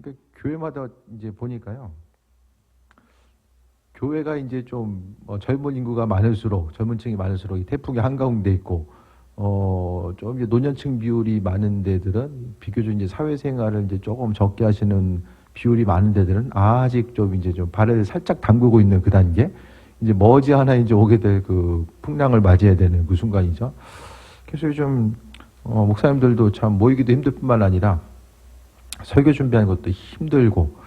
그러니까 교회마다 이제 보니까요. 교회가 이제 좀 젊은 인구가 많을수록, 젊은 층이 많을수록 이 태풍의 한가운데 있고, 좀 이제 노년층 비율이 많은 데들은 비교적 이제 사회생활을 이제 조금 적게 하시는 비율이 많은 데들은 아직 좀 이제 좀 발을 살짝 담그고 있는 그 단계, 이제 머지않아 이제 오게 될 그 풍랑을 맞이해야 되는 그 순간이죠. 그래서 요즘 목사님들도 참 모이기도 힘들 뿐만 아니라 설교 준비하는 것도 힘들고,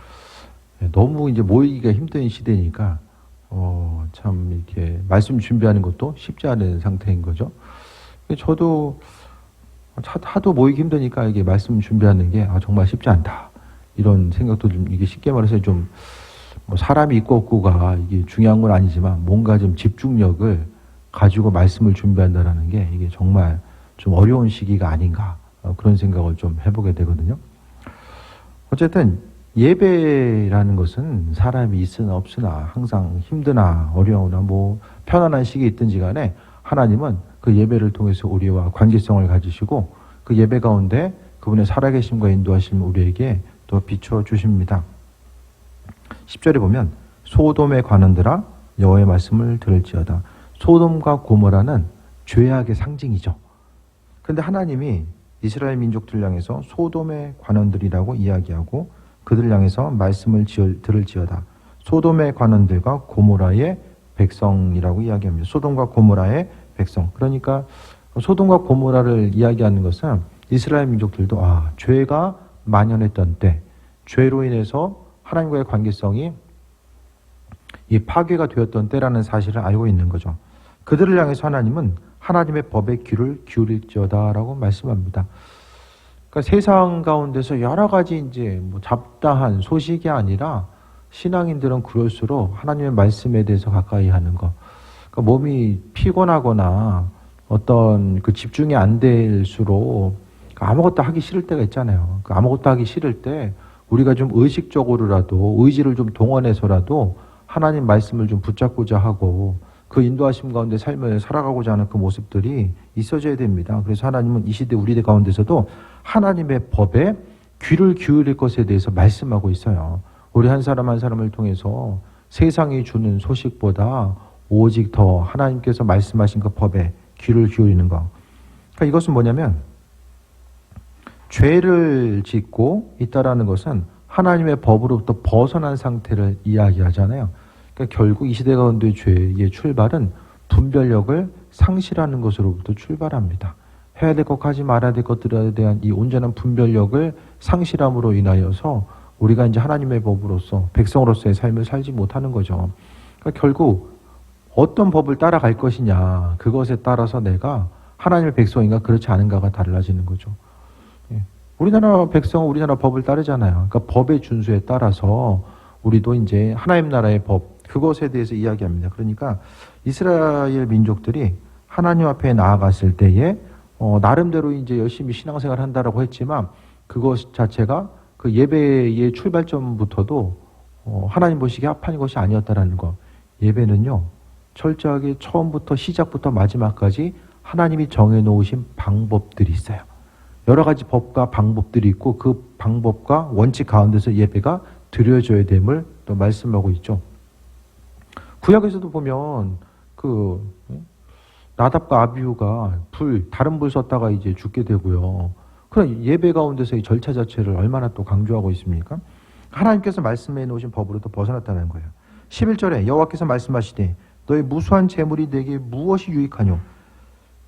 너무 이제 모이기가 힘든 시대니까 참 이렇게 말씀 준비하는 것도 쉽지 않은 상태인 거죠. 저도 하도 모이기 힘드니까 이게 말씀 준비하는 게 정말 쉽지 않다, 이런 생각도 좀, 이게 쉽게 말해서 좀 사람이 있고 없고가 이게 중요한 건 아니지만 뭔가 좀 집중력을 가지고 말씀을 준비한다라는 게 이게 정말 좀 어려운 시기가 아닌가, 그런 생각을 좀 해보게 되거든요. 어쨌든 예배라는 것은 사람이 있으나 없으나 항상 힘드나 어려우나 뭐 편안한 시기에 있든지 간에 하나님은 그 예배를 통해서 우리와 관계성을 가지시고 그 예배 가운데 그분의 살아계심과 인도하심을 우리에게 또 비춰주십니다. 10절에 보면 소돔의 관원들아 여호와의 말씀을 들을지어다. 소돔과 고모라는 죄악의 상징이죠. 그런데 하나님이 이스라엘 민족들 향해서 소돔의 관원들이라고 이야기하고 그들을 향해서 말씀을 들을지어다. 소돔의 관원들과 고모라의 백성이라고 이야기합니다. 소돔과 고모라의 백성. 그러니까 소돔과 고모라를 이야기하는 것은 이스라엘 민족들도 죄가 만연했던 때, 죄로 인해서 하나님과의 관계성이 이 파괴가 되었던 때라는 사실을 알고 있는 거죠. 그들을 향해서 하나님은 하나님의 법에 귀를 기울일지어다라고 말씀합니다. 그러니까 세상 가운데서 여러 가지 이제 잡다한 소식이 아니라 신앙인들은 그럴수록 하나님의 말씀에 대해서 가까이 하는 것. 그러니까 몸이 피곤하거나 어떤 그 집중이 안 될수록 아무것도 하기 싫을 때가 있잖아요. 그 아무것도 하기 싫을 때 우리가 좀 의식적으로라도 의지를 좀 동원해서라도 하나님 말씀을 좀 붙잡고자 하고 그 인도하심 가운데 삶을 살아가고자 하는 그 모습들이 있어져야 됩니다. 그래서 하나님은 이 시대 우리들 가운데서도 하나님의 법에 귀를 기울일 것에 대해서 말씀하고 있어요. 우리 한 사람 한 사람을 통해서 세상이 주는 소식보다 오직 더 하나님께서 말씀하신 그 법에 귀를 기울이는 것. 그러니까 이것은 뭐냐면 죄를 짓고 있다라는 것은 하나님의 법으로부터 벗어난 상태를 이야기하잖아요. 그러니까 결국 이 시대 가운데 죄의 출발은 분별력을 상실하는 것으로부터 출발합니다. 해야 될 것, 하지 말아야 될 것들에 대한 이 온전한 분별력을 상실함으로 인하여서 우리가 이제 하나님의 법으로서 백성으로서의 삶을 살지 못하는 거죠. 그러니까 결국 어떤 법을 따라갈 것이냐, 그것에 따라서 내가 하나님의 백성인가 그렇지 않은가가 달라지는 거죠. 우리나라 백성은 우리나라 법을 따르잖아요. 그러니까 법의 준수에 따라서 우리도 이제 하나님 나라의 법, 그것에 대해서 이야기합니다. 그러니까 이스라엘 민족들이 하나님 앞에 나아갔을 때에 나름대로 이제 열심히 신앙생활을 한다라고 했지만 그것 자체가 그 예배의 출발점부터도 하나님 보시기에 합한 것이 아니었다라는 것. 예배는요, 철저하게 처음부터 시작부터 마지막까지 하나님이 정해놓으신 방법들이 있어요. 여러 가지 법과 방법들이 있고 그 방법과 원칙 가운데서 예배가 드려져야 됨을 또 말씀하고 있죠. 구약에서도 보면 그 나답과 아비후가 다른 불 썼다가 이제 죽게 되고요. 그런 예배 가운데서 이 절차 자체를 얼마나 또 강조하고 있습니까? 하나님께서 말씀해 놓으신 법으로부터 벗어났다는 거예요. 11절에 여호와께서 말씀하시되 너의 무수한 재물이 내게 무엇이 유익하뇨?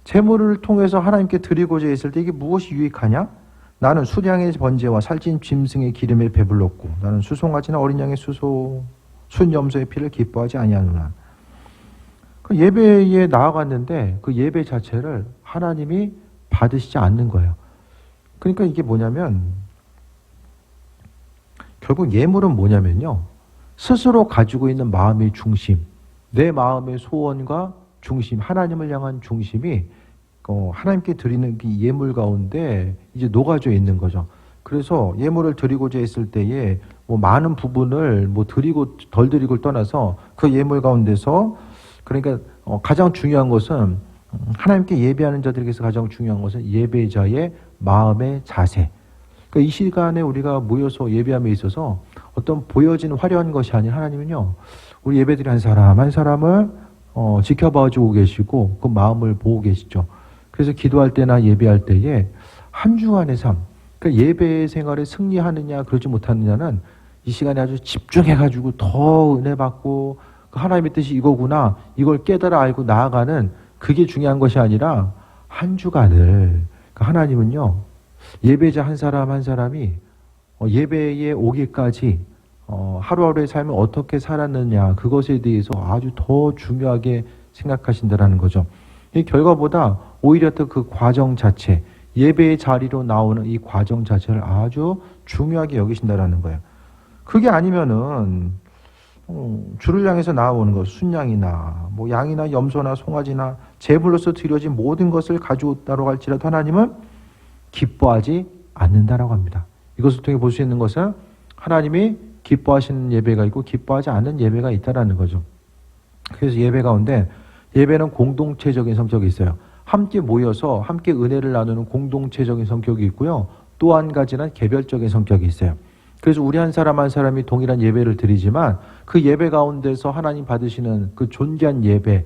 재물을 통해서 하나님께 드리고자 했을 때 이게 무엇이 유익하냐? 나는 수량의 번제와 살찐 짐승의 기름에 배불렀고 나는 수송아지나 어린 양의 순염소의 피를 기뻐하지 아니하노라. 그 예배에 나아갔는데 그 예배 자체를 하나님이 받으시지 않는 거예요. 그러니까 이게 뭐냐면 결국 예물은 뭐냐면요, 스스로 가지고 있는 마음의 중심, 내 마음의 소원과 중심, 하나님을 향한 중심이 하나님께 드리는 그 예물 가운데 이제 녹아져 있는 거죠. 그래서 예물을 드리고자 했을 때에 많은 부분을 드리고 덜 드리고를 떠나서 그 예물 가운데서 그러니까 가장 중요한 것은 하나님께 예배하는 자들에게서 가장 중요한 것은 예배자의 마음의 자세. 그러니까 이 시간에 우리가 모여서 예배함에 있어서 어떤 보여지는 화려한 것이 아닌 하나님은요, 우리 예배드린 한 사람 한 사람을 지켜봐주고 계시고 그 마음을 보고 계시죠. 그래서 기도할 때나 예배할 때에 한 주간의 삶, 그러니까 예배 생활에 승리하느냐 그러지 못하느냐는 이 시간에 아주 집중해가지고 더 은혜 받고 하나님의 뜻이 이거구나 이걸 깨달아 알고 나아가는 그게 중요한 것이 아니라 한 주간을 그러니까 하나님은요 예배자 한 사람 한 사람이 예배에 오기까지 하루하루의 삶을 어떻게 살았느냐 그것에 대해서 아주 더 중요하게 생각하신다라는 거죠. 이 결과보다 오히려 더 그 과정 자체, 예배의 자리로 나오는 이 과정 자체를 아주 중요하게 여기신다라는 거예요. 그게 아니면은 주를 향해서 나아오는 것, 순양이나 뭐 양이나 염소나 송아지나 제물로서 드려진 모든 것을 가져오다고 할지라도 하나님은 기뻐하지 않는다라고 합니다. 이것을 통해 볼 수 있는 것은 하나님이 기뻐하시는 예배가 있고 기뻐하지 않는 예배가 있다라는 거죠. 그래서 예배 가운데 예배는 공동체적인 성격이 있어요. 함께 모여서 함께 은혜를 나누는 공동체적인 성격이 있고요. 또 한 가지는 개별적인 성격이 있어요. 그래서 우리 한 사람 한 사람이 동일한 예배를 드리지만 그 예배 가운데서 하나님 받으시는 그 존귀한 예배,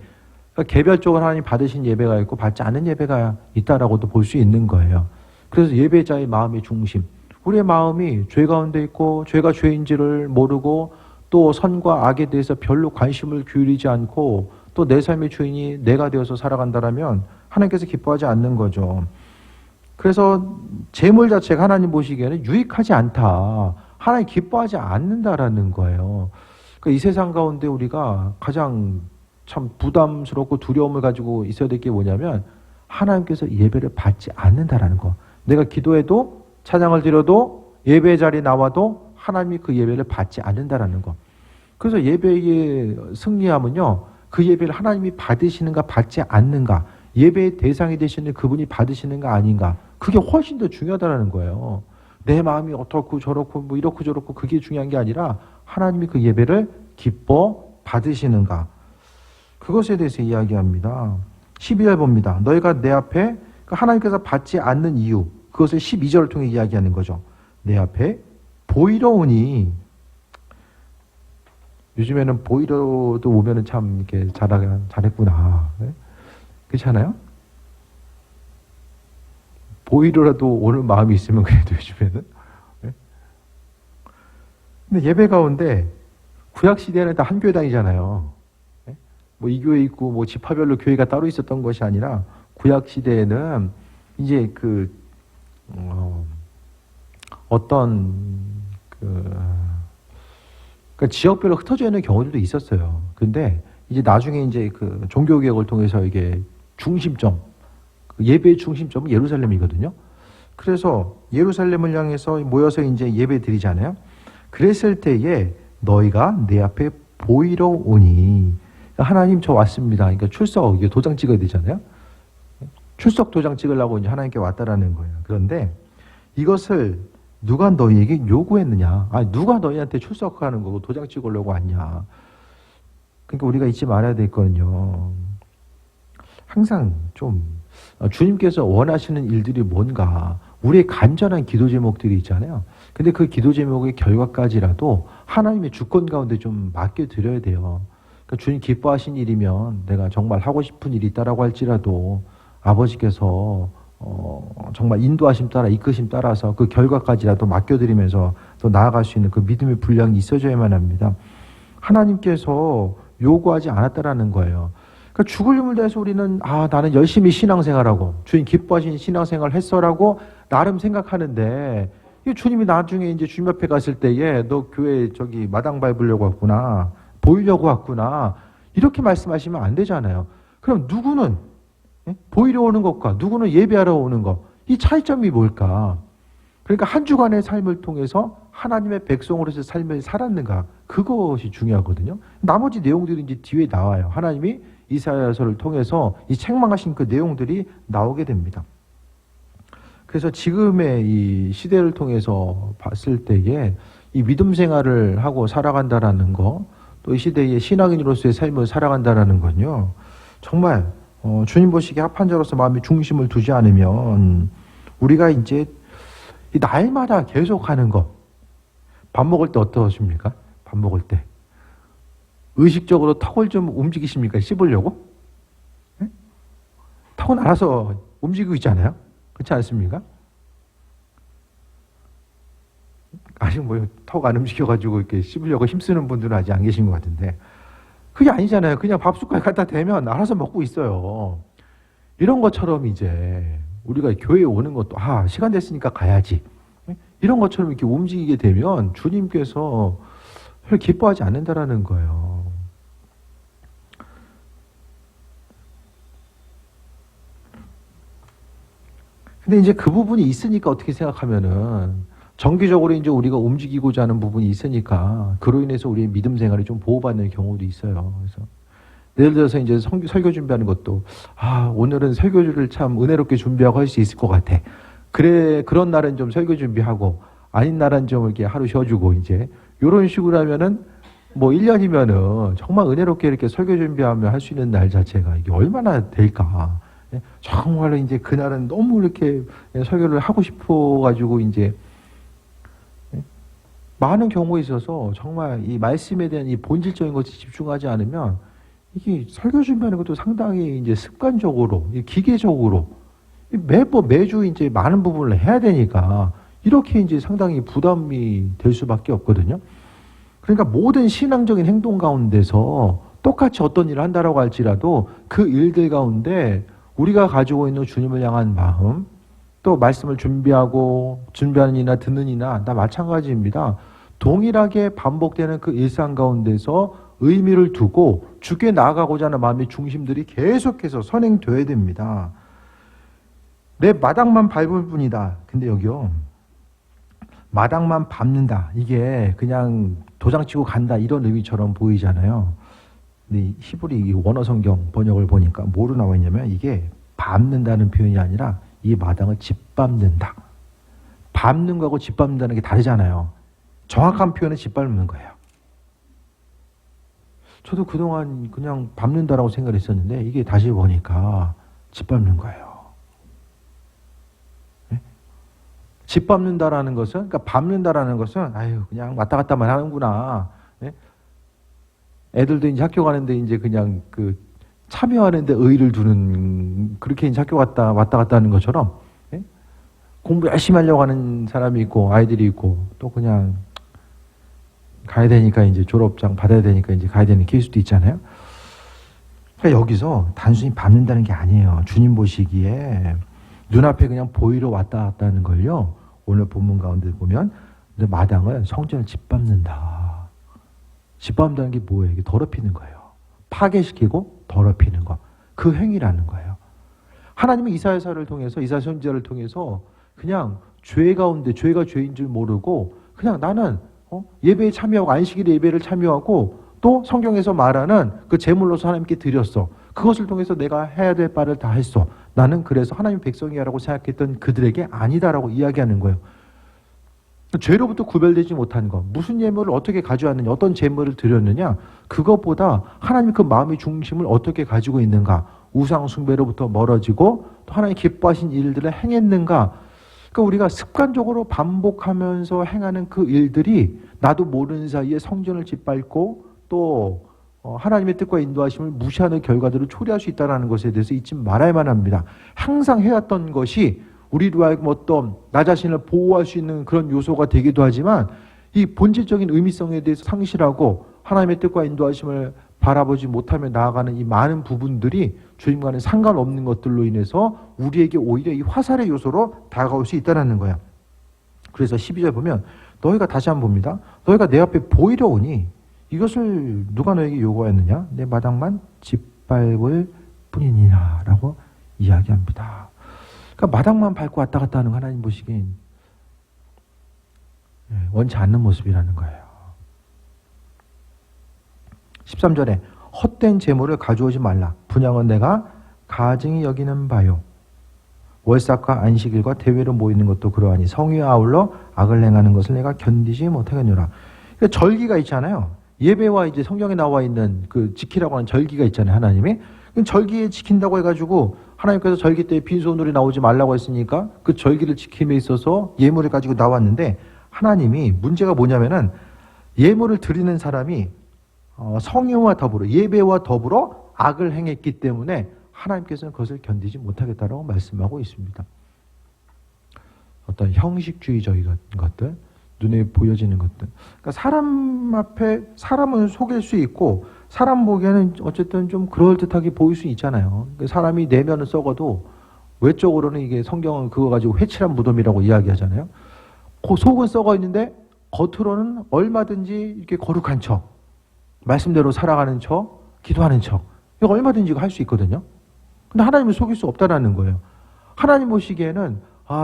그러니까 개별적으로 하나님 받으신 예배가 있고 받지 않은 예배가 있다라고도 볼 수 있는 거예요. 그래서 예배자의 마음의 중심, 우리의 마음이 죄 가운데 있고 죄가 죄인지를 모르고 또 선과 악에 대해서 별로 관심을 기울이지 않고 또 내 삶의 주인이 내가 되어서 살아간다라면 하나님께서 기뻐하지 않는 거죠. 그래서 재물 자체가 하나님 보시기에는 유익하지 않다. 하나님 기뻐하지 않는다라는 거예요. 그러니까 이 세상 가운데 우리가 가장 참 부담스럽고 두려움을 가지고 있어야 될 게 뭐냐면 하나님께서 예배를 받지 않는다라는 거. 내가 기도해도 찬양을 드려도 예배 자리에 나와도 하나님이 그 예배를 받지 않는다라는 거. 그래서 예배의 승리함은요. 그 예배를 하나님이 받으시는가 받지 않는가. 예배의 대상이 되시는 그분이 받으시는가 아닌가. 그게 훨씬 더 중요하다는 거예요. 내 마음이 어떻고 저렇고 뭐 이렇고 저렇고 그게 중요한 게 아니라 하나님이 그 예배를 기뻐 받으시는가. 그것에 대해서 이야기합니다. 12절 봅니다. 너희가 내 앞에 하나님께서 받지 않는 이유, 그것을 12절을 통해 이야기하는 거죠. 내 앞에 보이러 오니. 요즘에는 보이러도 오면은 참 이렇게 잘했구나. 네? 그렇지 않아요? 보이러라도 오는 마음이 있으면 그래도 요즘에는. 네? 근데 예배 가운데 구약시대에는 다 한 교회 다니잖아요. 네? 뭐 이 교회 있고 뭐 지파별로 교회가 따로 있었던 것이 아니라 구약시대에는 이제 그러니까 지역별로 흩어져 있는 경우들도 있었어요. 근데 이제 나중에 이제 그 종교개혁을 통해서 이게 중심점, 예배의 중심점은 예루살렘이거든요. 그래서 예루살렘을 향해서 모여서 이제 예배 드리잖아요. 그랬을 때에 너희가 내 앞에 보이러 오니. 하나님 저 왔습니다. 그러니까 출석, 이게 도장 찍어야 되잖아요. 출석 도장 찍으려고 이제 하나님께 왔다라는 거예요. 그런데 이것을 누가 너희에게 요구했느냐? 누가 너희한테 출석하는 거고 도장 찍으려고 왔냐? 그러니까 우리가 잊지 말아야 될 거는요. 항상 좀 주님께서 원하시는 일들이 뭔가 우리의 간절한 기도 제목들이 있잖아요. 근데 그 기도 제목의 결과까지라도 하나님의 주권 가운데 좀 맡겨드려야 돼요. 그러니까 주님 기뻐하신 일이면 내가 정말 하고 싶은 일이 있다라고 할지라도 아버지께서 정말 인도하심 따라 이끄심 따라서 그 결과까지라도 맡겨드리면서 또 나아갈 수 있는 그 믿음의 분량이 있어져야만 합니다. 하나님께서 요구하지 않았다라는 거예요. 그러니까 죽을 힘을 다해서 우리는 나는 열심히 신앙생활하고 주님 기뻐하신 신앙생활을 했어라고 나름 생각하는데 주님이 나중에 이제 주님 앞에 갔을 때에 너 교회 저기 마당 밟으려고 왔구나, 보이려고 왔구나 이렇게 말씀하시면 안 되잖아요. 그럼 누구는 보이러 오는 것과 누구는 예배하러 오는 것, 이 차이점이 뭘까? 그러니까 한 주간의 삶을 통해서 하나님의 백성으로서 삶을 살았는가, 그것이 중요하거든요. 나머지 내용들이 이제 뒤에 나와요. 하나님이 이사야서를 통해서 이 책망하신 그 내용들이 나오게 됩니다. 그래서 지금의 이 시대를 통해서 봤을 때에 이 믿음 생활을 하고 살아간다라는 거, 또 이 시대의 신앙인으로서의 삶을 살아간다라는 건요, 정말 주님 보시기에 합한 자로서 마음의 중심을 두지 않으면 우리가 이제 이 날마다 계속 하는 거. 밥 먹을 때 어떠십니까? 밥 먹을 때. 의식적으로 턱을 좀 움직이십니까? 씹으려고? 네? 턱은 알아서 움직이고 있잖아요. 그렇지 않습니까? 아직 뭐 턱 안 움직여가지고 이렇게 씹으려고 힘쓰는 분들은 아직 안 계신 것 같은데 그게 아니잖아요. 그냥 밥 숟갈 갖다 대면 알아서 먹고 있어요. 이런 것처럼 이제 우리가 교회에 오는 것도 시간 됐으니까 가야지. 이런 것처럼 이렇게 움직이게 되면 주님께서 별 기뻐하지 않는다라는 거예요. 근데 이제 그 부분이 있으니까 어떻게 생각하면은 정기적으로 이제 우리가 움직이고자 하는 부분이 있으니까 그로 인해서 우리의 믿음 생활이 좀 보호받는 경우도 있어요. 그래서 예를 들어서 이제 설교 준비하는 것도 오늘은 설교를 참 은혜롭게 준비하고 할 수 있을 것 같아. 그래 그런 날은 좀 설교 준비하고 아닌 날은 좀 이렇게 하루 쉬어주고 이제 이런 식으로 하면은 뭐 1년이면은 정말 은혜롭게 이렇게 설교 준비하며 할 수 있는 날 자체가 이게 얼마나 될까. 정말로 이제 그날은 너무 이렇게 설교를 하고 싶어가지고 이제 많은 경우에 있어서 정말 이 말씀에 대한 이 본질적인 것에 집중하지 않으면 이게 설교 준비하는 것도 상당히 이제 습관적으로, 기계적으로 매주 이제 많은 부분을 해야 되니까 이렇게 이제 상당히 부담이 될 수밖에 없거든요. 그러니까 모든 신앙적인 행동 가운데서 똑같이 어떤 일을 한다라고 할지라도 그 일들 가운데 우리가 가지고 있는 주님을 향한 마음, 또 말씀을 준비하는 이나 듣는 이나 다 마찬가지입니다. 동일하게 반복되는 그 일상 가운데서 의미를 두고 주께 나아가고자 하는 마음의 중심들이 계속해서 선행되어야 됩니다. 내 마당만 밟을 뿐이다. 근데 여기요. 마당만 밟는다. 이게 그냥 도장 치고 간다. 이런 의미처럼 보이잖아요. 근데 히브리 원어 성경 번역을 보니까 뭐로 나와 있냐면 이게 밟는다는 표현이 아니라 이 마당을 짓밟는다. 밟는 거하고 짓밟는다는 게 다르잖아요. 정확한 표현은 짓밟는 거예요. 저도 그동안 그냥 밟는다라고 생각을 했었는데 이게 다시 보니까 짓밟는 거예요. 네? 짓밟는다라는 것은, 그러니까 밟는다라는 것은 그냥 왔다 갔다만 하는구나. 네? 애들도 이제 학교 가는데 이제 그냥 참여하는데 의의를 두는, 그렇게 이제 학교 왔다 갔다 하는 것처럼, 예? 공부 열심히 하려고 하는 사람이 있고, 아이들이 있고, 또 그냥 가야 되니까 이제 졸업장 받아야 되니까 이제 가야 되는 케이스도 있잖아요. 그러니까 여기서 단순히 밟는다는 게 아니에요. 주님 보시기에 눈앞에 그냥 보이러 왔다 갔다 하는 걸요. 오늘 본문 가운데 보면 마당을 성전을 짓밟는다. 짓밟는다는 게 뭐예요? 이게 더럽히는 거예요. 파괴시키고 더럽히는 거. 그 행위라는 거예요. 하나님은 이사야서를 통해서, 이사야 선지자를 통해서 그냥 죄 가운데 죄가 죄인 줄 모르고 그냥 나는 예배에 참여하고 안식일에 예배를 참여하고 또 성경에서 말하는 그 제물로서 하나님께 드렸어. 그것을 통해서 내가 해야 될 바를 다 했어. 나는 그래서 하나님 백성이라고 생각했던 그들에게 아니다라고 이야기하는 거예요. 죄로부터 구별되지 못한 것, 무슨 예물을 어떻게 가져왔느냐, 어떤 제물을 드렸느냐, 그것보다 하나님 그 마음의 중심을 어떻게 가지고 있는가, 우상 숭배로부터 멀어지고 또 하나님 기뻐하신 일들을 행했는가. 그러니까 우리가 습관적으로 반복하면서 행하는 그 일들이 나도 모르는 사이에 성전을 짓밟고 또 하나님의 뜻과 인도하심을 무시하는 결과들을 초래할 수 있다는 것에 대해서 잊지 말아야만 합니다. 항상 해왔던 것이 우리로 하여금 어떤 나 자신을 보호할 수 있는 그런 요소가 되기도 하지만 이 본질적인 의미성에 대해서 상실하고 하나님의 뜻과 인도하심을 바라보지 못하며 나아가는 이 많은 부분들이 주님과는 상관없는 것들로 인해서 우리에게 오히려 이 화살의 요소로 다가올 수 있다는 거예요. 그래서 12절 보면 너희가 다시 한번 봅니다. 너희가 내 앞에 보이려 오니 이것을 누가 너에게 요구하였느냐? 내 마당만 짓밟을 뿐이니라 라고 이야기합니다. 그러니까 마당만 밟고 왔다 갔다 하는 하나님 보시기엔 원치 않는 모습이라는 거예요. 13절에 헛된 재물을 가져오지 말라. 분향은 내가 가증히 여기는 바요. 월삭과 안식일과 대회로 모이는 것도 그러하니 성위에 아울러 악을 행하는 것을 내가 견디지 못하겠노라. 그러니까 절기가 있잖아요. 예배와 이제 성경에 나와 있는 그 지키라고 하는 절기가 있잖아요. 하나님이 절기에 지킨다고 해가지고 하나님께서 절기 때 빈손으로 나오지 말라고 했으니까 그 절기를 지킴에 있어서 예물을 가지고 나왔는데 하나님이 문제가 뭐냐면은 예물을 드리는 사람이 성령과 더불어 예배와 더불어 악을 행했기 때문에 하나님께서는 그것을 견디지 못하겠다라고 말씀하고 있습니다. 어떤 형식주의적인 것들, 눈에 보여지는 것들. 그러니까 사람 앞에 사람은 속일 수 있고 사람 보기에는 어쨌든 좀 그럴듯하게 보일 수 있잖아요. 사람이 내면은 썩어도 외적으로는 이게 성경은 그거 가지고 회칠한 무덤이라고 이야기하잖아요. 그 속은 썩어 있는데 겉으로는 얼마든지 이렇게 거룩한 척, 말씀대로 살아가는 척, 기도하는 척, 이거 얼마든지 할 수 있거든요. 근데 하나님을 속일 수 없다라는 거예요. 하나님 보시기에는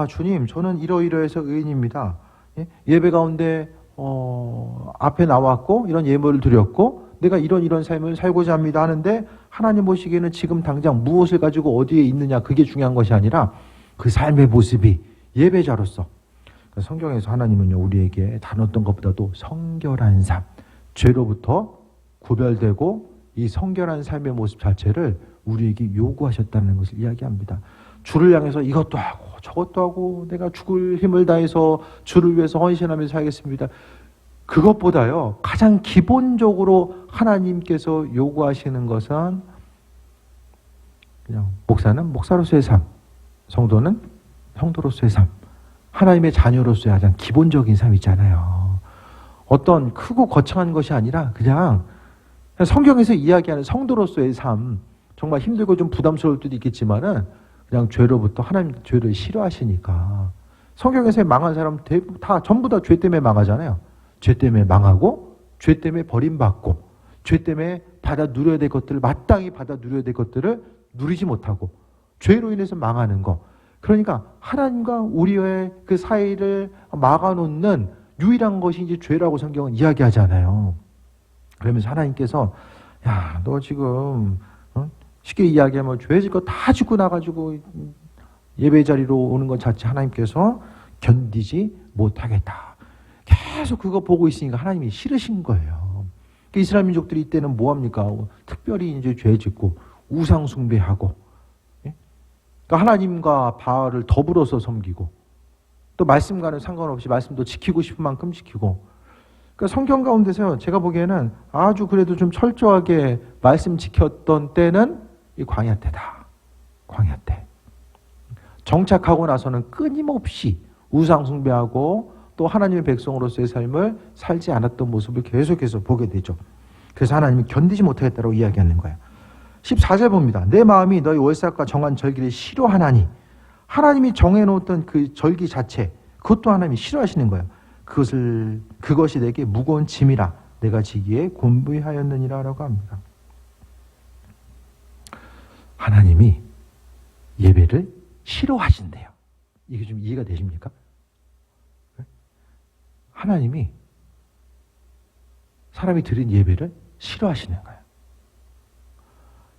주님, 저는 이러이러해서 의인입니다. 예배 가운데 앞에 나왔고 이런 예물을 드렸고 내가 이런 삶을 살고자 합니다 하는데 하나님 보시기에는 지금 당장 무엇을 가지고 어디에 있느냐 그게 중요한 것이 아니라 그 삶의 모습이 예배자로서 성경에서 하나님은요 우리에게 다른 어떤 것보다도 성결한 삶, 죄로부터 구별되고 이 성결한 삶의 모습 자체를 우리에게 요구하셨다는 것을 이야기합니다. 주를 향해서 이것도 하고 저것도 하고 내가 죽을 힘을 다해서 주를 위해서 헌신하면서 살겠습니다. 그것보다요 가장 기본적으로 하나님께서 요구하시는 것은 그냥 목사는 목사로서의 삶, 성도는 성도로서의 삶, 하나님의 자녀로서의 가장 기본적인 삶 있잖아요. 어떤 크고 거창한 것이 아니라 그냥 성경에서 이야기하는 성도로서의 삶, 정말 힘들고 좀 부담스러울 때도 있겠지만은 그냥 죄로부터 하나님 죄를 싫어하시니까 성경에서 망한 사람 다 전부 다 죄 때문에 망하잖아요. 죄 때문에 망하고 죄 때문에 버림받고 죄 때문에 받아 누려야 될 것들을 마땅히 받아 누려야 될 것들을 누리지 못하고 죄로 인해서 망하는 거. 그러니까 하나님과 우리의 그 사이를 막아놓는 유일한 것이 이제 죄라고 성경은 이야기하잖아요. 그러면서 하나님께서 야, 너 지금 쉽게 이야기하면 죄질 거 다 짓고 나가지고 예배 자리로 오는 것 자체 하나님께서 견디지 못하겠다. 계속 그거 보고 있으니까 하나님이 싫으신 거예요. 이스라엘 민족들이 이때는 뭐합니까? 특별히 이제 죄 짓고 우상 숭배하고, 그러니까 하나님과 바알을 더불어서 섬기고, 또 말씀과는 상관없이 말씀도 지키고 싶은 만큼 지키고, 그러니까 성경 가운데서 제가 보기에는 아주 그래도 좀 철저하게 말씀 지켰던 때는 이 광야 때다. 광야 때. 정착하고 나서는 끊임없이 우상 숭배하고 또 하나님의 백성으로서의 삶을 살지 않았던 모습을 계속해서 보게 되죠. 그래서 하나님이 견디지 못하겠다고 이야기하는 거예요. 14절 봅니다. 내 마음이 너희 월삭과 정한 절기를 싫어하나니, 하나님이 정해놓았던 그 절기 자체, 그것도 하나님이 싫어하시는 거예요. 그것이 내게 무거운 짐이라 내가 지기에 곤부하였느니라 라고 합니다. 하나님이 예배를 싫어하신대요. 이게 좀 이해가 되십니까? 하나님이 사람이 드린 예배를 싫어하시는 거예요.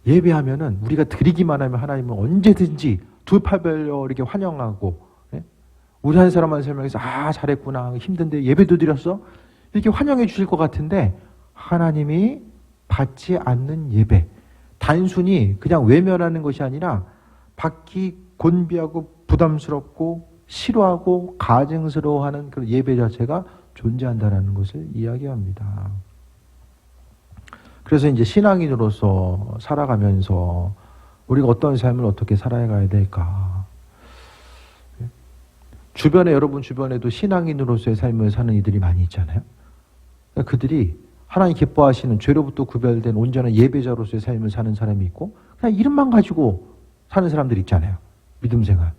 예배하면은 우리가 드리기만 하면 하나님은 언제든지 두 팔 벌려 이렇게 환영하고, 우리 한 사람 한 사람에게서 잘했구나, 힘든데 예배도 드렸어? 이렇게 환영해 주실 것 같은데 하나님이 받지 않는 예배, 단순히 그냥 외면하는 것이 아니라 받기 곤비하고 부담스럽고 싫어하고 가증스러워하는 그런 예배 자체가 존재한다는 것을 이야기합니다. 그래서 이제 신앙인으로서 살아가면서 우리가 어떤 삶을 어떻게 살아가야 될까? 여러분 주변에도 신앙인으로서의 삶을 사는 이들이 많이 있잖아요. 그러니까 그들이 하나님 기뻐하시는 죄로부터 구별된 온전한 예배자로서의 삶을 사는 사람이 있고, 그냥 이름만 가지고 사는 사람들이 있잖아요. 믿음 생활.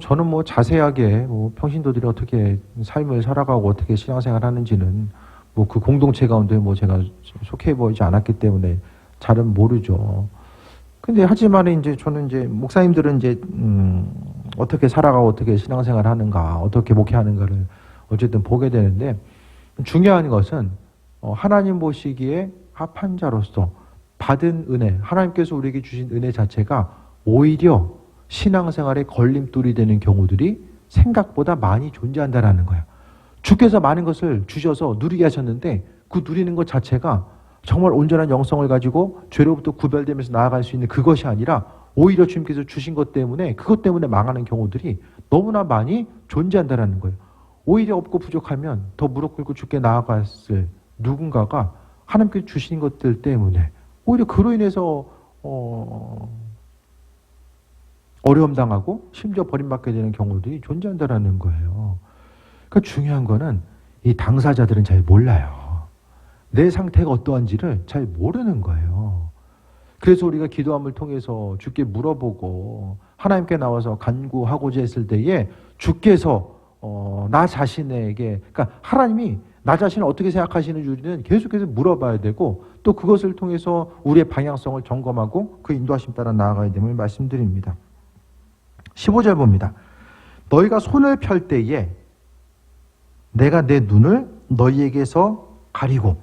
저는 자세하게 평신도들이 어떻게 삶을 살아가고 어떻게 신앙생활 하는지는 그 공동체 가운데 제가 속해 보이지 않았기 때문에 잘은 모르죠. 근데 하지만 이제 저는 이제 목사님들은 이제 어떻게 살아가고 어떻게 신앙생활 하는가, 어떻게 목회하는가를 어쨌든 보게 되는데, 중요한 것은 하나님 보시기에 합한 자로서 받은 은혜, 하나님께서 우리에게 주신 은혜 자체가 오히려 신앙생활에 걸림돌이 되는 경우들이 생각보다 많이 존재한다라는 거예요. 주께서 많은 것을 주셔서 누리게 하셨는데 그 누리는 것 자체가 정말 온전한 영성을 가지고 죄로부터 구별되면서 나아갈 수 있는 그것이 아니라 오히려 주님께서 주신 것 때문에 그것 때문에 망하는 경우들이 너무나 많이 존재한다는 거예요. 오히려 없고 부족하면 더 무릎 꿇고 주께 나아갔을 누군가가 하나님께 주신 것들 때문에 오히려 그로 인해서 어려움 당하고 심지어 버림받게 되는 경우들이 존재한다는 거예요. 그러니까 중요한 거는 이 당사자들은 잘 몰라요. 내 상태가 어떠한지를 잘 모르는 거예요. 그래서 우리가 기도함을 통해서 주께 물어보고 하나님께 나와서 간구하고자 했을 때에 주께서 나 자신에게, 그러니까 하나님이 나 자신을 어떻게 생각하시는지 우리는 계속해서 물어봐야 되고 또 그것을 통해서 우리의 방향성을 점검하고 그 인도하심 따라 나아가야 됨을 말씀드립니다. 15절 봅니다. 너희가 손을 펼 때에 내가 내 눈을 너희에게서 가리고,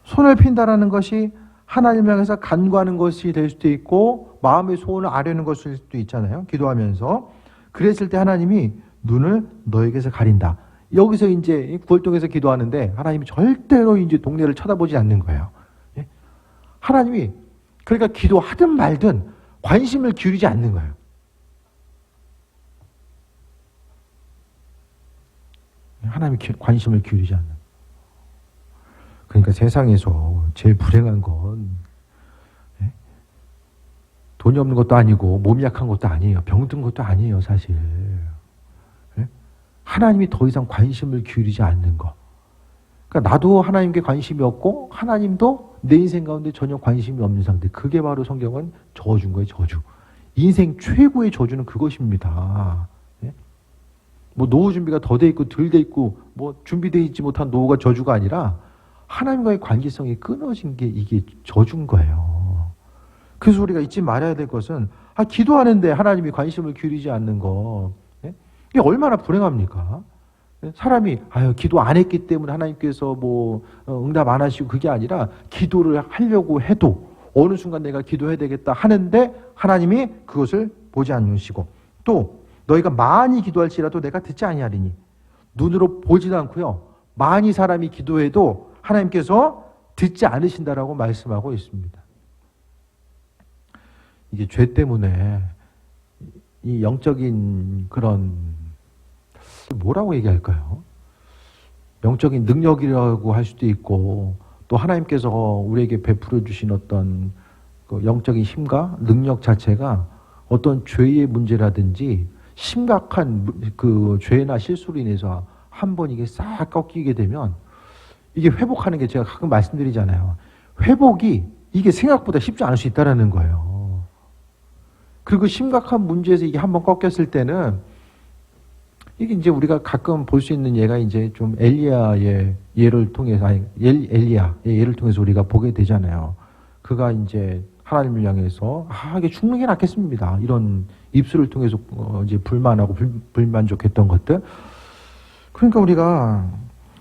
손을 핀다라는 것이 하나님을 향해서 간구하는 것이 될 수도 있고 마음의 소원을 아뢰는 것일 수도 있잖아요. 기도하면서. 그랬을 때 하나님이 눈을 너에게서 가린다. 여기서 이제 구월동에서 기도하는데 하나님이 절대로 이제 동네를 쳐다보지 않는 거예요. 하나님이 그러니까 기도하든 말든 관심을 기울이지 않는 거예요. 하나님이 관심을 기울이지 않는. 그러니까 세상에서 제일 불행한 건 돈이 없는 것도 아니고 몸이 약한 것도 아니에요. 병든 것도 아니에요, 사실. 하나님이 더 이상 관심을 기울이지 않는 거. 그러니까 나도 하나님께 관심이 없고 하나님도 내 인생 가운데 전혀 관심이 없는 상태. 그게 바로 성경은 저주인 거예요, 저주. 인생 최고의 저주는 그것입니다. 뭐 노후 준비가 더 돼 있고 덜 돼 있고 뭐 준비되어 있지 못한 노후가 저주가 아니라 하나님과의 관계성이 끊어진 게 이게 저주인 거예요. 그래서 우리가 잊지 말아야 될 것은 기도하는데 하나님이 관심을 기울이지 않는 거, 이게 얼마나 불행합니까? 사람이 기도 안 했기 때문에 하나님께서 뭐 응답 안 하시고 그게 아니라 기도를 하려고 해도 어느 순간 내가 기도해야 되겠다 하는데 하나님이 그것을 보지 않으시고, 또 너희가 많이 기도할지라도 내가 듣지 아니하리니, 눈으로 보지도 않고요 많이 사람이 기도해도 하나님께서 듣지 않으신다라고 말씀하고 있습니다. 이게 죄 때문에 이 영적인 그런 뭐라고 얘기할까요? 영적인 능력이라고 할 수도 있고 또 하나님께서 우리에게 베풀어 주신 어떤 그 영적인 힘과 능력 자체가 어떤 죄의 문제라든지 심각한 그 죄나 실수로 인해서 한번 이게 싹 꺾이게 되면 이게 회복하는 게 제가 가끔 말씀드리잖아요. 회복이 이게 생각보다 쉽지 않을 수 있다는 거예요. 그리고 심각한 문제에서 이게 한번 꺾였을 때는 이게 이제 우리가 가끔 볼 수 있는 예가 이제 좀 엘리야의 예를 통해서, 엘리야의 예를 통해서 우리가 보게 되잖아요. 그가 이제 하나님을 향해서 이게 죽는 게 낫겠습니다. 이런 입술을 통해서 이제 불만하고 불만족했던 것들. 그러니까 우리가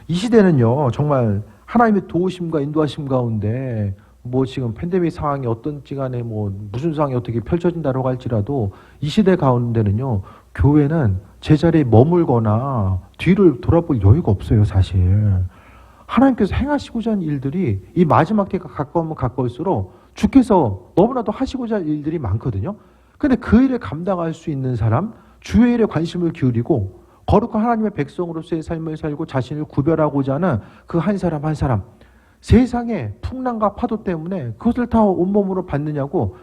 이 시대는요 정말 하나님의 도우심과 인도하심 가운데 뭐 지금 팬데믹 상황이 어떤지 간에 뭐 무슨 상황이 어떻게 펼쳐진다고 할지라도 이 시대 가운데는요 교회는 제자리에 머물거나 뒤를 돌아볼 여유가 없어요, 사실. 하나님께서 행하시고자 하는 일들이 이 마지막 때가 가까우면 가까울수록 주께서 너무나도 하시고자 할 일들이 많거든요. 근데 그 일을 감당할 수 있는 사람, 주의 일에 관심을 기울이고 거룩한 하나님의 백성으로서의 삶을 살고 자신을 구별하고자 하는 그 한 사람 한 사람, 세상의 풍랑과 파도 때문에 그것을 다 온몸으로 받느냐고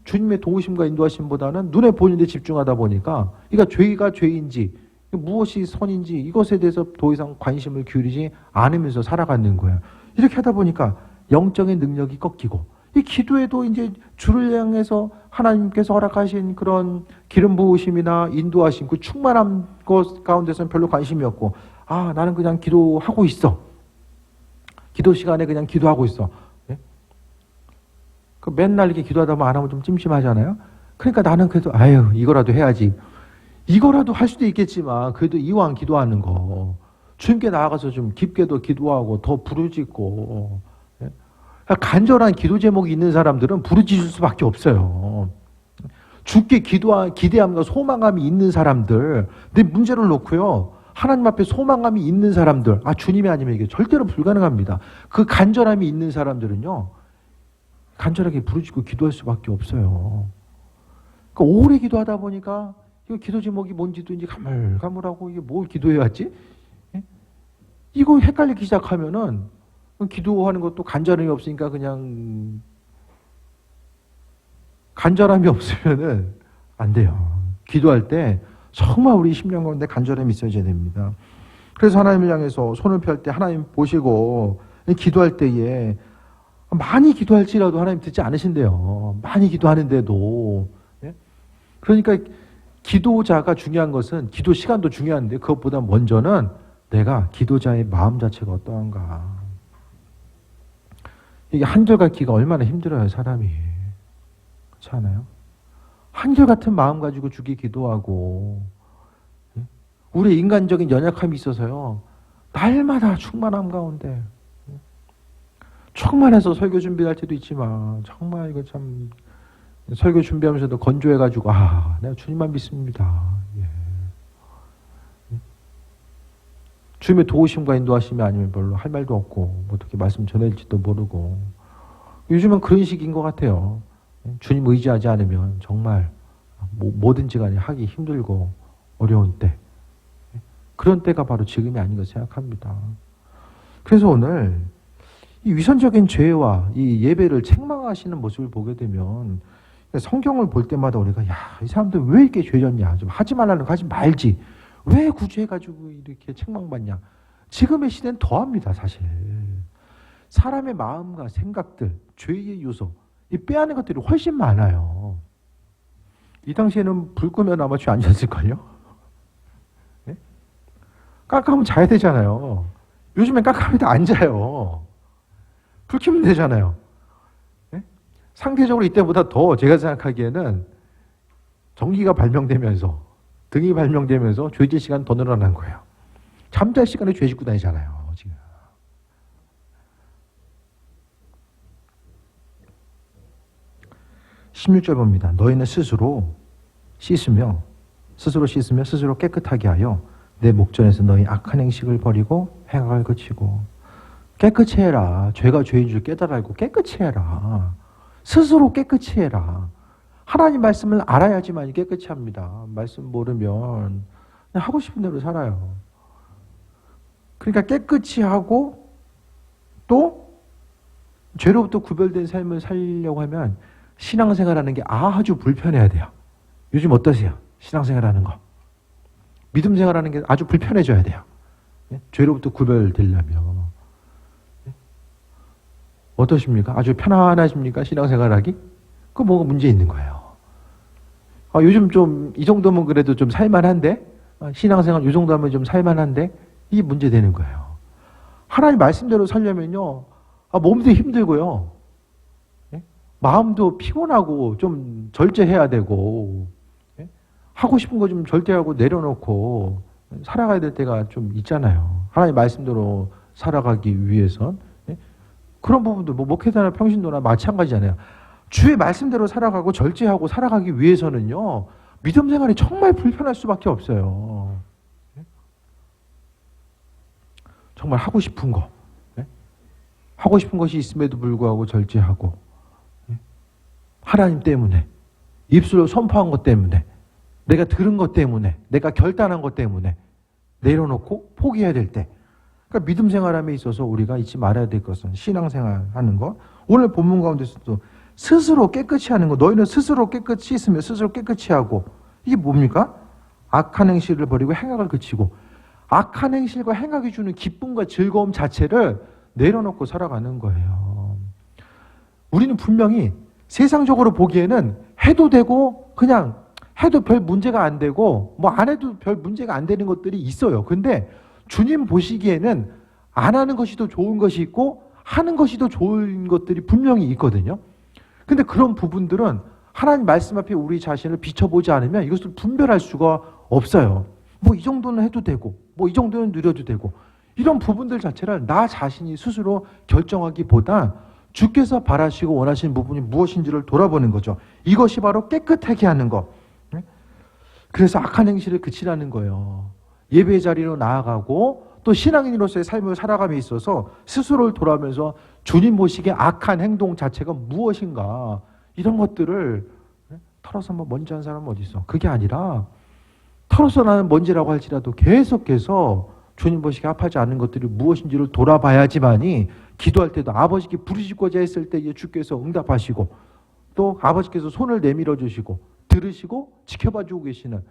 주님의 도우심과 인도하심보다는 눈에 보이는 데 집중하다 보니까 이가 죄가 죄인지 무엇이 선인지 이것에 대해서 더 이상 관심을 기울이지 않으면서 살아가는 거예요. 이렇게 하다 보니까 영적인 능력이 꺾이고, 이 기도에도 이제 주를 향해서 하나님께서 허락하신 그런 기름 부으심이나 인도하심, 그 충만한 것 가운데서는 별로 관심이 없고, 나는 그냥 기도하고 있어. 기도 시간에 그냥 기도하고 있어. 그 맨날 이렇게 기도하다 보면 안 하면 좀 찜찜하잖아요. 그러니까 나는 그래도 이거라도 해야지. 이거라도 할 수도 있겠지만 그래도 이왕 기도하는 거 주님께 나아가서 좀 깊게도 기도하고 더 부르짖고, 간절한 기도 제목이 있는 사람들은 부르짖을 수밖에 없어요. 주께 기대함과 소망감이 있는 사람들, 내 문제를 놓고요 하나님 앞에 소망감이 있는 사람들, 주님이 아니면 이게 절대로 불가능합니다. 그 간절함이 있는 사람들은요 간절하게 부르짖고 기도할 수밖에 없어요. 그러니까 오래 기도하다 보니까 이거 기도 제목이 뭔지도 이제 가물가물하고 이게 뭘 기도해야 하지? 예? 이거 헷갈리기 시작하면은 기도하는 것도 간절함이 없으니까 그냥 간절함이 없으면은 안 돼요. 기도할 때 정말 우리 심령 가운데 간절함이 있어야 됩니다. 그래서 하나님을 향해서 손을 펼 때 하나님 보시고 기도할 때에 많이 기도할지라도 하나님 듣지 않으신대요. 많이 기도하는데도. 예? 그러니까 기도자가 중요한 것은 기도 시간도 중요한데 그것보다 먼저는 내가 기도자의 마음 자체가 어떠한가. 이게 한결같기가 얼마나 힘들어요, 사람이. 그렇지 않아요? 한결같은 마음 가지고 주께 기도하고 우리의 인간적인 연약함이 있어서요. 날마다 충만함 가운데 충만해서 설교 준비할 때도 있지만 정말 이거 참 설교 준비하면서도 건조해가지고 내가 주님만 믿습니다. 예. 주님의 도우심과 인도하심이 아니면 별로 할 말도 없고 어떻게 말씀 전해질지도 모르고 요즘은 그런 식인 것 같아요. 주님 의지하지 않으면 정말 뭐든지 간에 하기 힘들고 어려운 때 그런 때가 바로 지금이 아닌가 생각합니다. 그래서 오늘 이 위선적인 죄와 이 예배를 책망하시는 모습을 보게 되면 성경을 볼 때마다 우리가 이 사람들 왜 이렇게 죄졌냐, 좀 하지 말라는 거 하지 말지, 왜 굳이 해가지고 이렇게 책망받냐. 지금의 시대는 더합니다. 사실 사람의 마음과 생각들, 죄의 요소, 이 빼앗는 것들이 훨씬 많아요. 이 당시에는 불 끄면 아마 죄 안 졌을걸요? 네? 깜깜하면 자야 되잖아요. 요즘엔 깜깜해도 안 자요. 불 켜면 되잖아요. 네? 상대적으로 이때보다 더 제가 생각하기에는 전기가 발명되면서 등이 발명되면서 죄질 시간 더 늘어난 거예요. 잠잘 시간에 죄 짓고 다니잖아요. 지금. (16절) 봅니다. 너희는 스스로 씻으며 스스로 깨끗하게 하여 내 목전에서 너희 악한 행식을 버리고 행악을 그치고. 깨끗이 해라. 죄가 죄인 줄 깨달아 알고 깨끗이 해라. 스스로 깨끗이 해라. 하나님 말씀을 알아야지만 깨끗이 합니다. 말씀 모르면 그냥 하고 싶은 대로 살아요. 그러니까 깨끗이 하고 또 죄로부터 구별된 삶을 살려고 하면 신앙생활하는 게 아주 불편해야 돼요. 요즘 어떠세요? 신앙생활하는 거. 믿음 생활하는 게 아주 불편해져야 돼요. 죄로부터 구별되려면. 어떠십니까? 아주 편안하십니까? 신앙생활하기? 그거 뭐가 문제 있는 거예요. 요즘 좀 이 정도면 그래도 좀 살만한데 신앙생활 이 정도 하면 좀 살만한데 이게 문제되는 거예요. 하나님 말씀대로 살려면요. 몸도 힘들고요. 마음도 피곤하고 좀 절제해야 되고 하고 싶은 거 좀 절제하고 내려놓고 살아가야 될 때가 좀 있잖아요. 하나님 말씀대로 살아가기 위해선 그런 부분도 목회자나 평신도나 마찬가지잖아요. 주의 말씀대로 살아가고 절제하고 살아가기 위해서는요. 믿음 생활이 정말 불편할 수밖에 없어요. 정말 하고 싶은 거. 하고 싶은 것이 있음에도 불구하고 절제하고 하나님 때문에 입술로 선포한 것 때문에 내가 들은 것 때문에 내가 결단한 것 때문에 내려놓고 포기해야 될 때 그러니까 믿음 생활함에 있어서 우리가 잊지 말아야 될 것은 신앙생활하는 것. 오늘 본문 가운데서도 스스로 깨끗이 하는 것. 너희는 스스로 깨끗이 있으며 스스로 깨끗이 하고 이게 뭡니까? 악한 행실을 버리고 행악을 그치고 악한 행실과 행악이 주는 기쁨과 즐거움 자체를 내려놓고 살아가는 거예요. 우리는 분명히 세상적으로 보기에는 해도 되고 그냥 해도 별 문제가 안 되고 뭐 안 해도 별 문제가 안 되는 것들이 있어요. 근데 주님 보시기에는 안 하는 것이 더 좋은 것이 있고 하는 것이 더 좋은 것들이 분명히 있거든요. 근데 그런 부분들은 하나님 말씀 앞에 우리 자신을 비춰보지 않으면 이것을 분별할 수가 없어요. 뭐 이 정도는 해도 되고 뭐 이 정도는 누려도 되고 이런 부분들 자체를 나 자신이 스스로 결정하기보다 주께서 바라시고 원하시는 부분이 무엇인지를 돌아보는 거죠. 이것이 바로 깨끗하게 하는 것. 그래서 악한 행실을 그치라는 거예요. 예배 자리로 나아가고 또 신앙인으로서의 삶을 살아감에 있어서 스스로를 돌아보면서 주님 보시기에 악한 행동 자체가 무엇인가, 이런 것들을 털어서 뭐 먼지 한 사람은 어디 있어? 그게 아니라 털어서 나는 먼지라고 할지라도 계속해서 주님 보시기에 합하지 않는 것들이 무엇인지를 돌아봐야지만이 기도할 때도 아버지께 부르짖고자 했을 때에 주께서 응답하시고, 또 아버지께서 손을 내밀어 주시고 들으시고 지켜봐 주고 계시는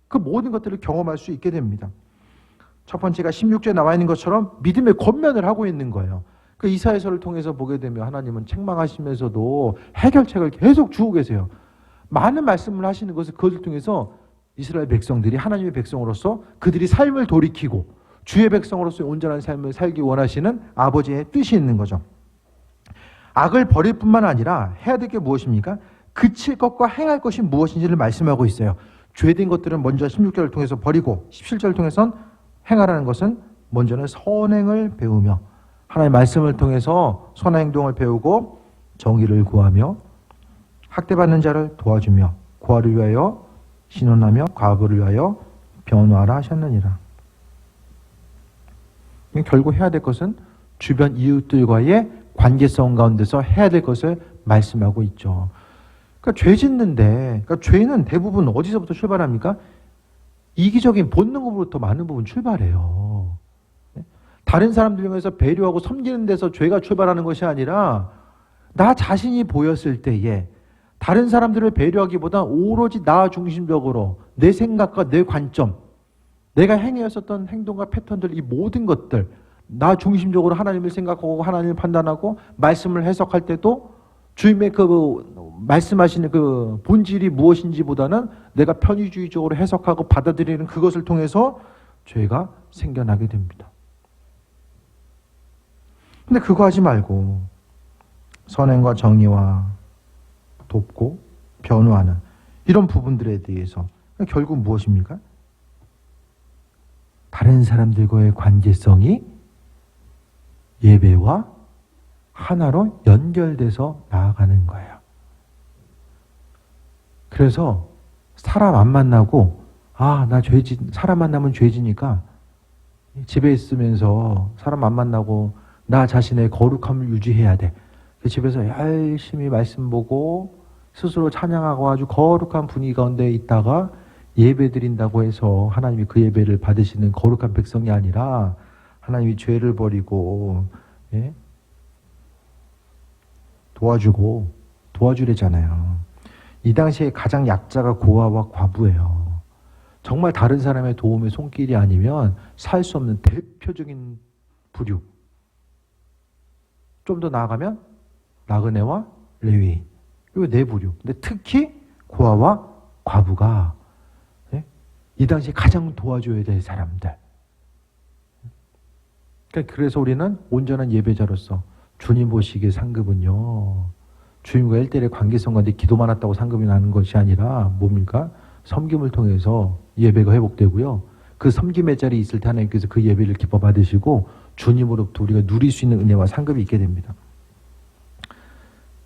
그 모든 것들을 경험할 수 있게 됩니다. 첫 번째가 16절에 나와 있는 것처럼 믿음의 권면을 하고 있는 거예요. 그 이사야서를 통해서 보게 되면 하나님은 책망하시면서도 해결책을 계속 주고 계세요. 많은 말씀을 하시는 것을 그것을 통해서 이스라엘 백성들이 하나님의 백성으로서 그들이 삶을 돌이키고 주의 백성으로서의 온전한 삶을 살기 원하시는 아버지의 뜻이 있는 거죠. 악을 버릴 뿐만 아니라 해야 될 게 무엇입니까? 그칠 것과 행할 것이 무엇인지를 말씀하고 있어요. 죄된 것들은 먼저 16절을 통해서 버리고 17절을 통해서는 행하라는 것은 먼저는 선행을 배우며 하나님의 말씀을 통해서 선한 행동을 배우고 정의를 구하며 학대받는 자를 도와주며 고아를 위하여 신원하며 과부를 위하여 변호하라 하셨느니라. 결국 해야 될 것은 주변 이웃들과의 관계성 가운데서 해야 될 것을 말씀하고 있죠. 그러니까 죄 짓는데, 그러니까 죄는 대부분 어디서부터 출발합니까? 이기적인 본능으로부터 많은 부분 출발해요. 다른 사람들 중에서 배려하고 섬기는 데서 죄가 출발하는 것이 아니라 나 자신이 보였을 때에 다른 사람들을 배려하기보다 오로지 나 중심적으로 내 생각과 내 관점, 내가 행해왔었던 행동과 패턴들, 이 모든 것들, 나 중심적으로 하나님을 생각하고 하나님을 판단하고 말씀을 해석할 때도 주님의 그 말씀하시는 그 본질이 무엇인지보다는 내가 편의주의적으로 해석하고 받아들이는 그것을 통해서 죄가 생겨나게 됩니다. 근데 그거 하지 말고 선행과 정의와 돕고 변호하는 이런 부분들에 대해서 결국 무엇입니까? 다른 사람들과의 관계성이 예배와 하나로 연결돼서 나아가는 거예요. 그래서 사람 안 만나고 나 사람 만나면 죄지니까 집에 있으면서 사람 안 만나고 나 자신의 거룩함을 유지해야 돼. 집에서 열심히 말씀 보고 스스로 찬양하고 아주 거룩한 분위기 가운데 있다가 예배 드린다고 해서 하나님이 그 예배를 받으시는 거룩한 백성이 아니라 하나님이 죄를 버리고 도와주래잖아요. 이 당시에 가장 약자가 고아와 과부예요. 정말 다른 사람의 도움의 손길이 아니면 살 수 없는 대표적인 부류. 좀 더 나아가면 나그네와 레위인, 이거 네 부류. 근데 특히 고아와 과부가 이 당시에 가장 도와줘야 될 사람들. 그래서 우리는 온전한 예배자로서 주님 보시기에 상급은요, 주님과 1대1의 관계성 가운데 기도만 했다고 상급이 나는 것이 아니라 뭡니까? 섬김을 통해서 예배가 회복되고요. 그 섬김의 자리에 있을 때 하나님께서 그 예배를 기뻐 받으시고 주님으로부터 우리가 누릴 수 있는 은혜와 상급이 있게 됩니다.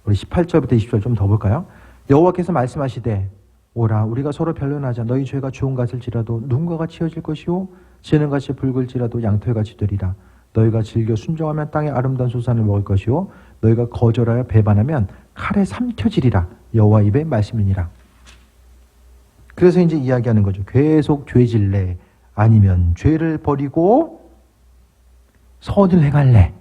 우리 18절부터 20절 좀 더 볼까요? 여호와께서 말씀하시되 오라 우리가 서로 변론하자. 너희 죄가 주홍 같을지라도 눈과 같이 휘어질 것이요 지는 같이 붉을지라도 양털같이 되리라. 너희가 즐겨 순종하면 땅의 아름다운 소산을 먹을 것이요 너희가 거절하여 배반하면 칼에 삼켜지리라. 여호와 입의 말씀이니라. 그래서 이제 이야기하는 거죠. 계속 죄질래? 아니면 죄를 버리고 선을 행할래?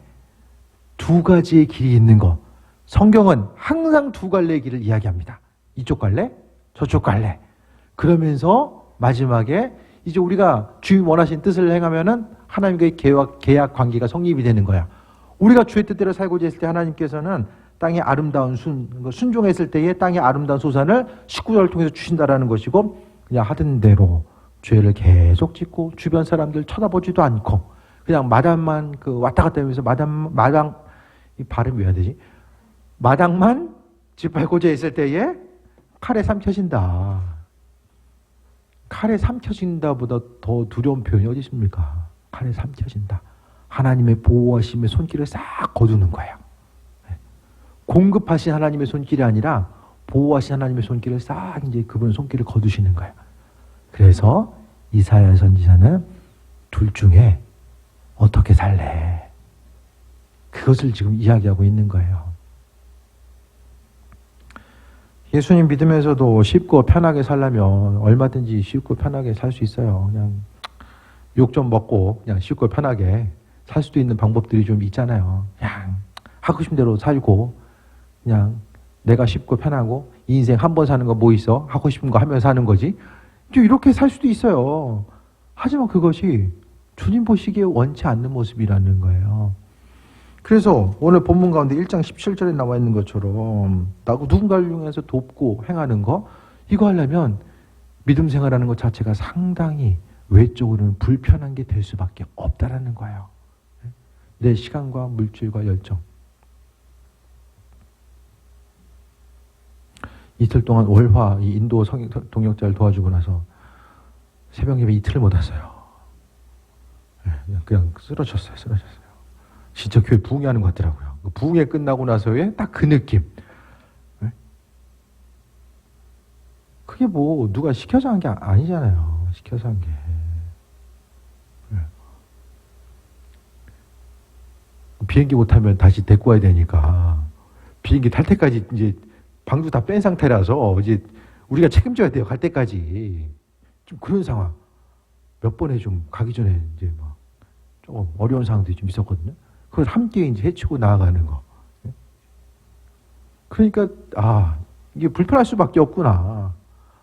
두 가지의 길이 있는 거. 성경은 항상 두 갈래의 길을 이야기합니다. 이쪽 갈래? 저쪽 갈래? 그러면서 마지막에 이제 우리가 주님 원하신 뜻을 행하면은 하나님과의 계약 관계가 성립이 되는 거야. 우리가 주의 뜻대로 살고자 했을 때 하나님께서는 땅의 아름다운 순종했을 때의 땅의 아름다운 소산을 19절을 통해서 주신다라는 것이고, 그냥 하던 대로 죄를 계속 짓고 주변 사람들 쳐다보지도 않고 그냥 마당만 왔다 갔다 하면서 마당 이 발음 왜 해야 되지? 마당만 짓밟고자 했을 때에 칼에 삼켜진다. 칼에 삼켜진다보다 더 두려운 표현이 어디 있습니까? 칼에 삼켜진다. 하나님의 보호하심의 손길을 싹 거두는 거예요. 공급하신 하나님의 손길이 아니라 보호하신 하나님의 손길을 싹 이제 그분 손길을 거두시는 거예요. 그래서 이사야 선지자는 둘 중에 어떻게 살래? 그것을 지금 이야기하고 있는 거예요. 예수님 믿으면서도 쉽고 편하게 살려면 얼마든지 쉽고 편하게 살 수 있어요. 그냥 욕 좀 먹고 그냥 쉽고 편하게 살 수도 있는 방법들이 좀 있잖아요. 그냥 하고 싶은 대로 살고 그냥 내가 쉽고 편하고 이 인생 한 번 사는 거 뭐 있어? 하고 싶은 거 하면서 사는 거지. 이렇게 살 수도 있어요. 하지만 그것이 주님 보시기에 원치 않는 모습이라는 거예요. 그래서 오늘 본문 가운데 1장 17절에 나와 있는 것처럼 누군가를 이용해서 돕고 행하는 거, 이거 하려면 믿음 생활하는 것 자체가 상당히 외적으로는 불편한 게 될 수밖에 없다라는 거예요. 내 시간과 물질과 열정. 이틀 동안 월화 이 인도 동역자를 도와주고 나서 새벽 예배 이틀을 못 왔어요. 그냥 쓰러졌어요. 진짜 교회 부흥회하는 것 같더라고요. 부흥회 끝나고 나서의 딱 그 느낌. 그게 뭐 누가 시켜서 한 게 아니잖아요. 시켜서 한 게. 비행기 못 타면 다시 데리고 와야 되니까 비행기 탈 때까지 이제 방도 다 뺀 상태라서 이제 우리가 책임져야 돼요. 갈 때까지. 좀 그런 상황. 몇 번에 좀 가기 전에 이제 막 조금 어려운 상황들이 좀 있었거든요. 그걸 함께 이제 헤치고 나아가는 거. 그러니까, 이게 불편할 수밖에 없구나.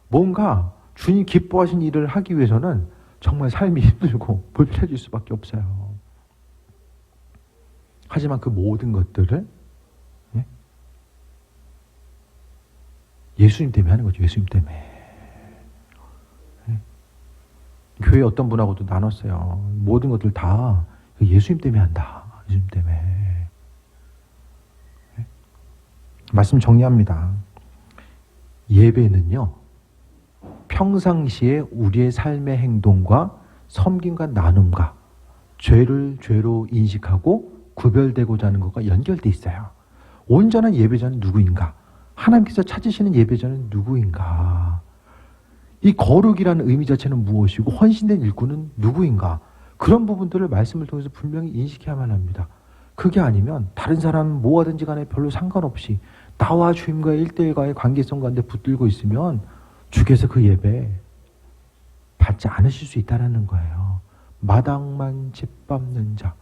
뭔가 주님 기뻐하신 일을 하기 위해서는 정말 삶이 힘들고 불편해질 수밖에 없어요. 하지만 그 모든 것들을 예수님 때문에 하는 거죠. 예수님 때문에. 교회 어떤 분하고도 나눴어요. 모든 것들 다 예수님 때문에 한다. 예수님 때문에. 말씀 정리합니다. 예배는요, 평상시에 우리의 삶의 행동과 섬김과 나눔과 죄를 죄로 인식하고 구별되고자 하는 것과 연결되어 있어요. 온전한 예배자는 누구인가? 하나님께서 찾으시는 예배자는 누구인가? 이 거룩이라는 의미 자체는 무엇이고 헌신된 일꾼은 누구인가? 그런 부분들을 말씀을 통해서 분명히 인식해야만 합니다. 그게 아니면 다른 사람 뭐하든지 간에 별로 상관없이 나와 주님과의 1대1과의 관계성 가운데 붙들고 있으면 주께서 그 예배 받지 않으실 수 있다는 거예요. 마당만 짓밟는 자.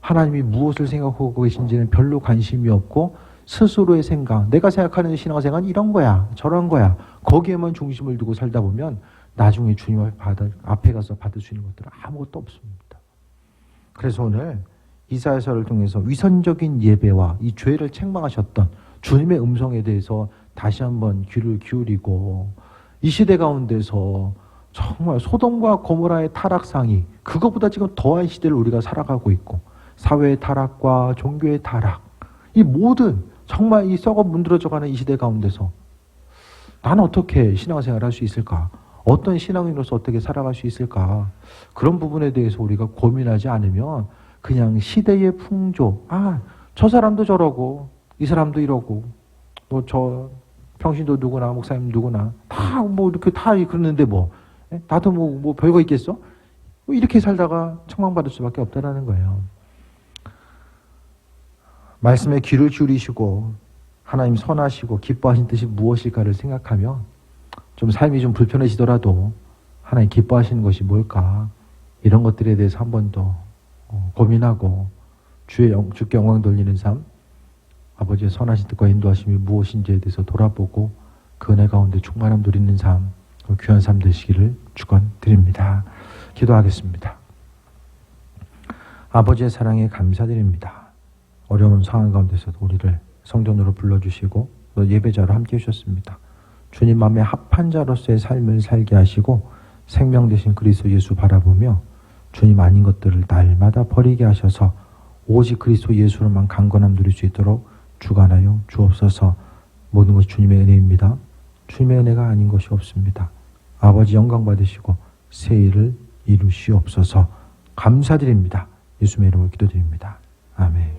하나님이 무엇을 생각하고 계신지는 별로 관심이 없고 스스로의 생각, 내가 생각하는 신앙생활은 이런 거야, 저런 거야. 거기에만 중심을 두고 살다 보면 나중에 주님 앞에 가서 받을 수 있는 것들은 아무것도 없습니다. 그래서 오늘 이사야서를 통해서 위선적인 예배와 이 죄를 책망하셨던 주님의 음성에 대해서 다시 한번 귀를 기울이고 이 시대 가운데서 정말 소돔과 고모라의 타락상이 그것보다 지금 더한 시대를 우리가 살아가고 있고 사회의 타락과 종교의 타락, 이 모든 정말 이 썩어 문드러져가는 이 시대 가운데서 나는 어떻게 신앙생활을 할 수 있을까? 어떤 신앙인으로서 어떻게 살아갈 수 있을까? 그런 부분에 대해서 우리가 고민하지 않으면 그냥 시대의 풍조, 저 사람도 저러고 이 사람도 이러고 뭐 저 평신도 누구나 목사님 누구나 다 뭐 이렇게 다 그러는데 나도 뭐 별거 있겠어? 이렇게 살다가 책망받을 수밖에 없다라는 거예요. 말씀에 귀를 기울이시고 하나님 선하시고 기뻐하신 뜻이 무엇일까를 생각하며 좀 삶이 좀 불편해지더라도 하나님 기뻐하시는 것이 뭘까? 이런 것들에 대해서 한 번 더 고민하고 주께 영광 돌리는 삶, 아버지의 선하신 뜻과 인도하심이 무엇인지에 대해서 돌아보고 그 은혜 가운데 충만함 누리는 삶, 귀한 삶 되시기를 축원드립니다. 기도하겠습니다. 아버지의 사랑에 감사드립니다. 어려운 상황 가운데서도 우리를 성전으로 불러주시고 또 예배자로 함께 해주셨습니다. 주님 마음에 합한 자로서의 삶을 살게 하시고 생명 되신 그리스도 예수 바라보며 주님 아닌 것들을 날마다 버리게 하셔서 오직 그리스도 예수로만 강건함 누릴 수 있도록 주관하여 주옵소서. 모든 것이 주님의 은혜입니다. 주님의 은혜가 아닌 것이 없습니다. 아버지 영광 받으시고 새 일을 이루시옵소서. 감사드립니다. 예수님의 이름으로 기도드립니다. 아멘.